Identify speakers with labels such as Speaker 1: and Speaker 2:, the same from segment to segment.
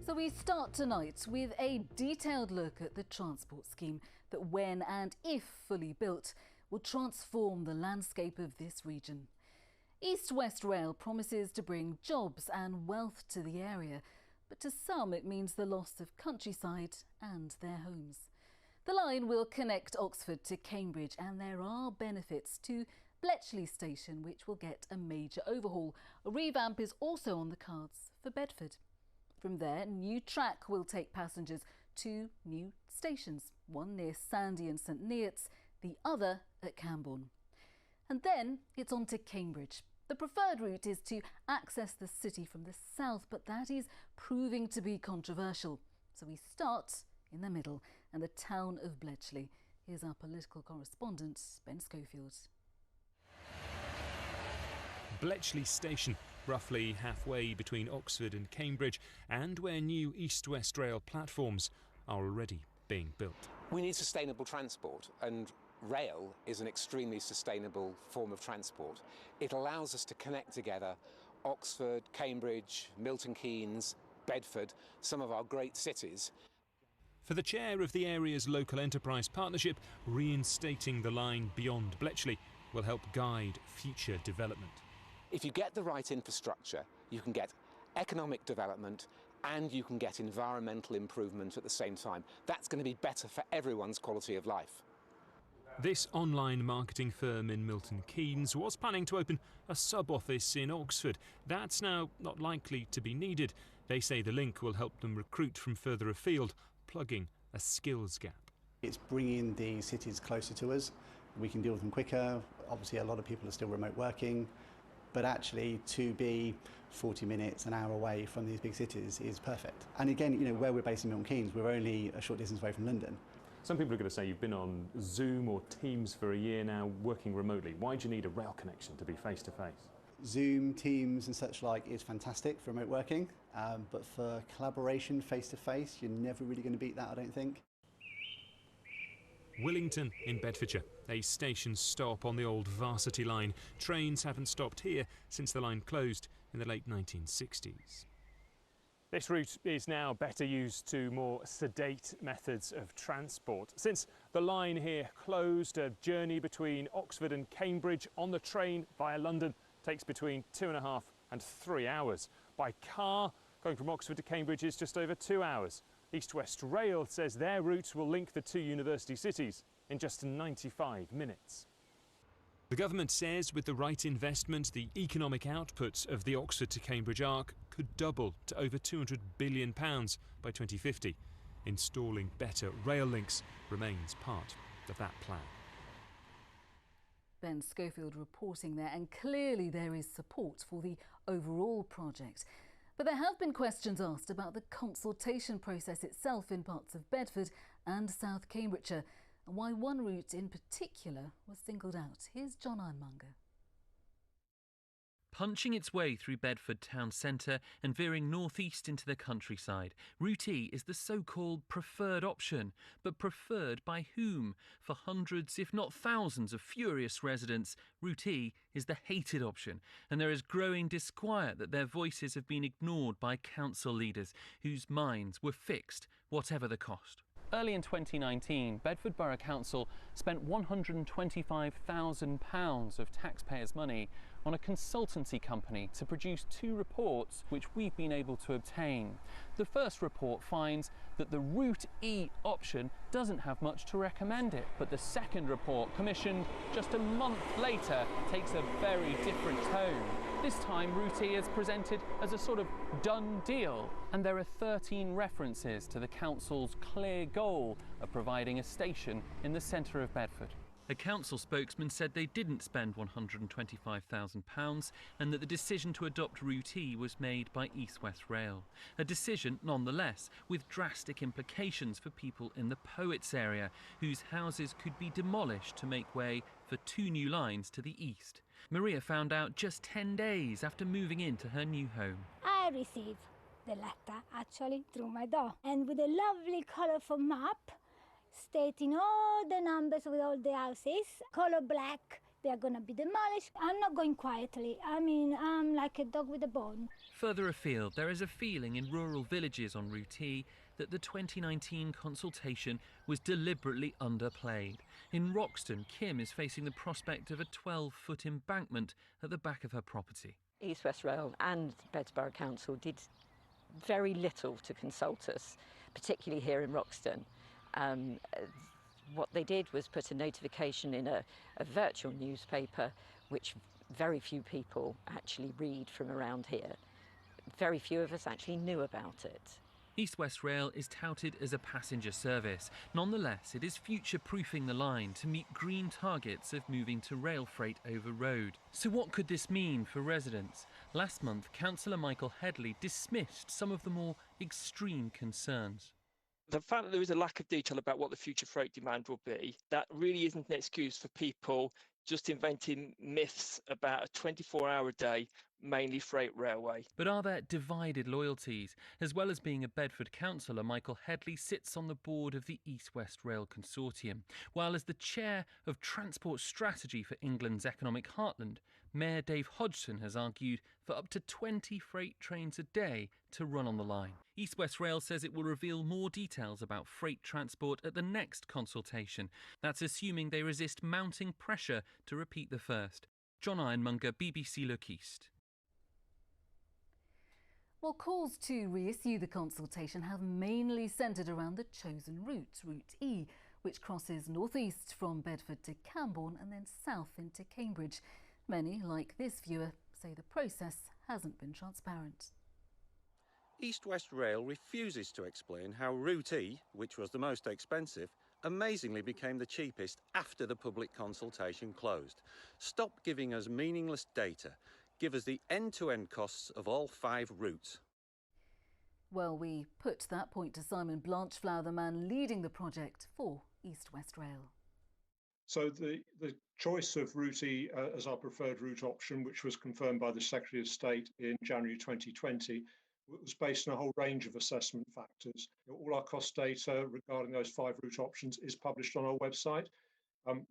Speaker 1: So we start tonight with a detailed look at the transport scheme that, when and if fully built, will transform the landscape of this region. East West Rail promises to bring jobs and wealth to the area, but to some it means the loss of countryside and their homes. The line will connect Oxford to Cambridge, and there are benefits to Bletchley Station, which will get a major overhaul. A revamp is also on the cards for Bedford. From there, new track will take passengers to new stations, one near Sandy and St Neots, the other at Camborne. And then it's on to Cambridge. The preferred route is to access the city from the south, but that is proving to be controversial. So we start in the middle, and the town of Bletchley. Here's our political correspondent, Ben Schofield.
Speaker 2: Bletchley Station, roughly halfway between Oxford and Cambridge, and where new East-West Rail platforms are already being built.
Speaker 3: We need sustainable transport, and rail is an extremely sustainable form of transport. It allows us to connect together Oxford, Cambridge, Milton Keynes, Bedford, some of our great cities.
Speaker 2: For the chair of the area's local enterprise partnership, reinstating the line beyond Bletchley will help guide future development.
Speaker 3: If you get the right infrastructure, you can get economic development and you can get environmental improvement at the same time. That's going to be better for everyone's quality of life.
Speaker 2: This online marketing firm in Milton Keynes was planning to open a sub-office in Oxford. That's now not likely to be needed. They say the link will help them recruit from further afield, plugging a skills gap.
Speaker 4: It's bringing the cities closer to us. We can deal with them quicker. Obviously, a lot of people are still remote working. But actually, to be 40 minutes, an hour away from these big cities is perfect. And again, you know, where we're based in Milton Keynes, we're only a short distance away from London.
Speaker 5: Some people are going to say you've been on Zoom or Teams for a year now, working remotely. Why do you need a rail connection to be face-to-face?
Speaker 4: Zoom, Teams and such like is fantastic for remote working, but for collaboration face-to-face, you're never really going to beat that, I don't think.
Speaker 2: Willington in Bedfordshire, a station stop on the old Varsity line. Trains haven't stopped here since the line closed in the late 1960s.
Speaker 5: This route is now better used to more sedate methods of transport. Since the line here closed, a journey between Oxford and Cambridge on the train via London takes between 2.5 and 3 hours. By car, going from Oxford to Cambridge is just over 2 hours. East West Rail says their route will link the two university cities in just 95 minutes.
Speaker 2: The government says with the right investment, the economic output of the Oxford to Cambridge arc could double to over £200 billion by 2050. Installing better rail links remains part of that plan.
Speaker 1: Ben Schofield reporting there, and clearly there is support for the overall project. But there have been questions asked about the consultation process itself in parts of Bedford and South Cambridgeshire, and why one route in particular was singled out. Here's John Ironmonger.
Speaker 6: Punching its way through Bedford town centre and veering northeast into the countryside, Route E is the so-called preferred option. But preferred by whom? For hundreds, if not thousands of furious residents, Route E is the hated option, and there is growing disquiet that their voices have been ignored by council leaders whose minds were fixed, whatever the cost. Early in 2019, Bedford Borough Council spent £125,000 of taxpayers' money on a consultancy company to produce 2 reports which we've been able to obtain. The first report finds that the Route E option doesn't have much to recommend it, but the second report, commissioned just a month later, takes a very different tone. This time, Route E is presented as a sort of done deal, and there are 13 references to the council's clear goal of providing a station in the centre of Bedford. A council spokesman said they didn't spend £125,000 and that the decision to adopt Route E was made by East West Rail. A decision, nonetheless, with drastic implications for people in the Poets area, whose houses could be demolished to make way for 2 new lines to the east. Maria found out just 10 days after moving into her new home.
Speaker 7: I received the letter actually through my door, and with a lovely colourful map stating all the numbers with all the houses, colour black, they are going to be demolished. I'm not going quietly. I mean, I'm like a dog with a bone.
Speaker 6: Further afield, there is a feeling in rural villages on Route E that the 2019 consultation was deliberately underplayed. In Roxton, Kim is facing the prospect of a 12-foot embankment at the back of her property.
Speaker 8: East West Rail and Bedsborough Council did very little to consult us, particularly here in Roxton. What they did was put a notification in a virtual newspaper, which very few people actually read from around here. Very few of us actually knew about it.
Speaker 6: East West Rail is touted as a passenger service. Nonetheless, it is future-proofing the line to meet green targets of moving to rail freight over road. So what could this mean for residents? Last month, Councillor Michael Headley dismissed some of the more extreme concerns.
Speaker 9: The fact that there is a lack of detail about what the future freight demand will be, that really isn't an excuse for people just inventing myths about a 24-hour day, mainly freight railway.
Speaker 6: But are there divided loyalties? As well as being a Bedford councillor, Michael Headley sits on the board of the East West Rail Consortium, while as the chair of Transport Strategy for England's economic heartland, Mayor Dave Hodgson has argued for up to 20 freight trains a day to run on the line. East West Rail says it will reveal more details about freight transport at the next consultation. That's assuming they resist mounting pressure to repeat the first. John Ironmonger, BBC Look East.
Speaker 1: Well, calls to reissue the consultation have mainly centred around the chosen route, Route E, which crosses north-east from Bedford to Camborne and then south into Cambridge. Many, like this viewer, say the process hasn't been transparent.
Speaker 10: East West Rail refuses to explain how Route E, which was the most expensive, amazingly became the cheapest after the public consultation closed. Stop giving us meaningless data. Give us the end-to-end costs of all 5 routes.
Speaker 1: Well, we put that point to Simon Blanchflower, the man leading the project for East West Rail.
Speaker 11: So the choice of Route E as our preferred route option, which was confirmed by the Secretary of State in January 2020, was based on a whole range of assessment factors. All our cost data regarding those 5 route options is published on our website.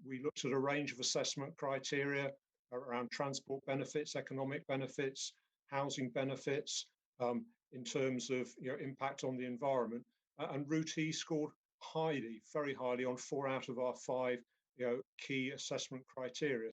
Speaker 11: We looked at a range of assessment criteria around transport benefits, economic benefits, housing benefits, in terms of impact on the environment. And Route E scored highly, very highly on 4 out of our 5 key assessment criteria.